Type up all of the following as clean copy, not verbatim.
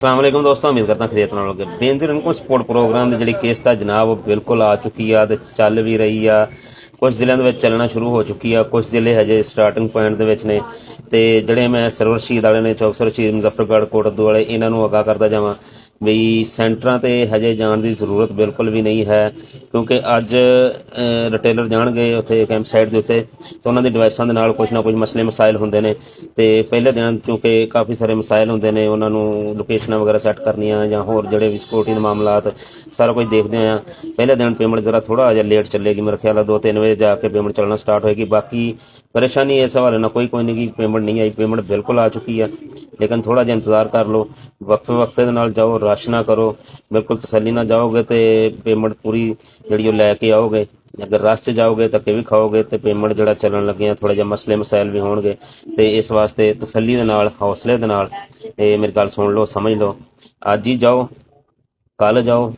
असलामुअलैकुम दोस्तों, उम्मीद करता खरीत होगे। बेनजीर इनको स्पोर्ट प्रोग्राम की जी किस्त जनाब बिल्कुल आ चुकी है तो चल भी रही है। कुछ जिलों के चलना शुरू हो चुकी है, कुछ जिले हजे स्टार्टिंग पॉइंट ने। तो जोड़े मैं सरवर शहीद वाले ने, चौकसर शहीद मुजफ्फरगढ़ कोटद्दू वाले, इन्हों आगाह करता जावां बई सेंटर ते हजे जाने की जरूरत बिल्कुल भी नहीं है, क्योंकि अज रिटेलर जाणगे उत्थे कैंप साइट के उत्ते तो उन्होंने डिवाइसां दे नाल कुछ ना कुछ मसले मसाइल होंदे ने। ते पहले दिन क्योंकि काफ़ी सारे मसाइल होंदे ने, उन्होंने लोकेशनां वगैरह सैट करनियां जां होर जिहड़े भी सिक्योरिटी दे मामलात सारा कुछ देखदे आ। पहले दिन पेमेंट जरा थोड़ा जिहा लेट चलेगी, मेरे ख्याल 2-3 बजे जाके पेमेंट चलना स्टार्ट होएगी। बाकी परेशानी इस हवाले ना कोई नहीं कि पेमेंट नहीं आई, पेमेंट बिल्कुल आ चुकी है, लेकिन थोड़ा जिहा इंतजार कर लो। वक्फे वक्फे दे नाल जाओ, रश ना करो, बिल्कुल तसल्ली ना जाओगे तो पेमेंट पूरी जी लैके आओगे। अगर रश च जाओगे धक्के भी खाओगे तो पेमेंट जो चलन लगे थोड़ा जिहा मसले मसाइल भी होणगे। तो इस वास्ते तसल्ली दे नाल, हौसले दे नाल मेरी गल सुन लो, समझ लो। अज ही जाओ, कल जाओ,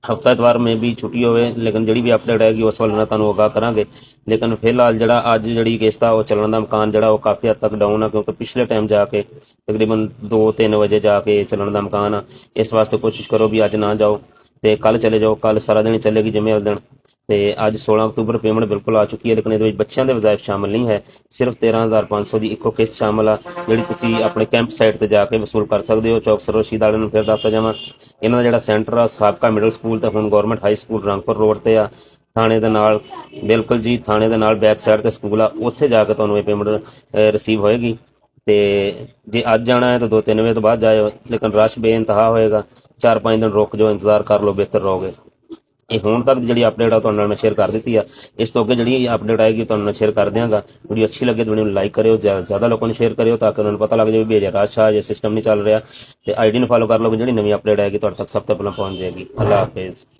हफ्ता इतवार में भी छुट्टी होवे, लेकिन जी भी अपडेट आएगी उस वाले तुहानूं आगाह करांगे। लेकिन फिलहाल जड़ा अज जी किस्त आ चलण का मकान जड़ा काफ़ी हद तक डाउन है, क्योंकि पिछले टाइम जाके तकरीबन 2-3 बजे जाके चलण का मकान आ। इस वास्ते कोशिश करो भी अज ना जाओ तो कल चले जाओ, कल सारा दिन चलेगी जिम्मे वाले दिन। तो अज 16 अक्तूबर पेमेंट बिल्कुल आ चुकी है, लेकिन ये बच्चों के वज़ाइफ शामिल नहीं है। सिर्फ 13,500 की इको किस्त शामिल आ, जी तुम अपने कैंप साइट पर जाके वसूल कर सकते हो। चौक सरो शहीद वाले फिर दसदा जावां, इन्हों का जो सेंटर आ साबका मिडल स्कूल तो हुण government high school Rangpur road पर आ, थाने दे नाल बिल्कुल जी, थाने दे नाल बैक साइड ते स्कूल आ, उत्थे जाके तुहानूं ये पेमेंट रिसीव होएगी। तो जे अज जाना है तो 2-3 बजे तो बाद जाओ, लेकिन रश बेइंतहा होएगा। 4-5 दिन रुक जाओ, इंतजार कर लो, बेहतर रहोगे। ये हुण तक जी अपडेट आ तुहाडे नाल मैं शेयर कर दी है। इस तो अगे जी अपडेट आएगी तुहानूं शेयर कर देंगा। वीडियो अच्छी लगे तो वीडियो लाइक करो, ज़्यादा से ज़्यादा लोगों ने शेयर करो, ताकि उन्होंने पता लग जाए भी अजे रश आ, सिस्टम नहीं चल रहा। तो आई डी फॉलो कर लो, जी नवी अपडेट आएगी तुहाडे तक सब तो पहले पहुँच जाएगी। अल्लाह हाफिज़।